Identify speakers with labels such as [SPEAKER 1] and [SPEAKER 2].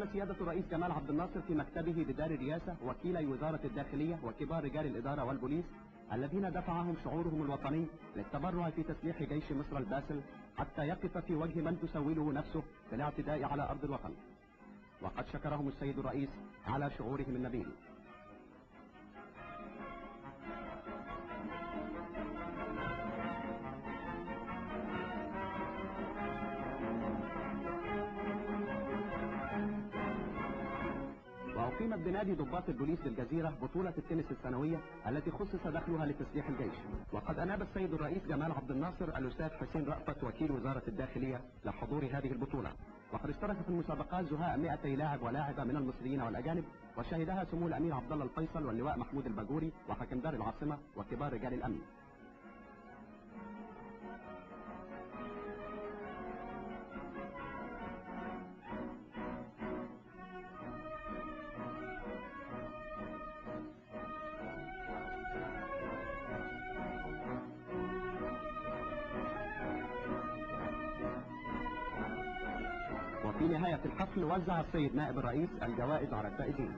[SPEAKER 1] استقبل سيادة الرئيس جمال عبد الناصر في مكتبه بدار الرئاسة وكيلي وزارة الداخلية وكبار رجال الإدارة والبوليس الذين دفعهم شعورهم الوطني للتبرع في تسليح جيش مصر الباسل حتى يقف في وجه من تسوله نفسه بالاعتداء على أرض الوطن. وقد شكرهم السيد الرئيس على شعورهم النبيل. وأقيمت بنادي ضباط البوليس بالجزيرة بطولة التنس السنوية التي خصص دخلها لتسليح الجيش. وقد أناب السيد الرئيس جمال عبد الناصر الأستاذ حسين رأفت وكيل وزارة الداخلية لحضور هذه البطولة. وقد اشترك في المسابقات زهاء 200 لاعب ولاعبة من المصريين والأجانب، وشهدها سمو الأمير عبد الله الفيصل واللواء محمود الباجوري وحاكم دار العاصمة وكبار رجال الأمن. وفي نهاية الحفل وزع السيد نائب الرئيس الجوائز على الفائزين.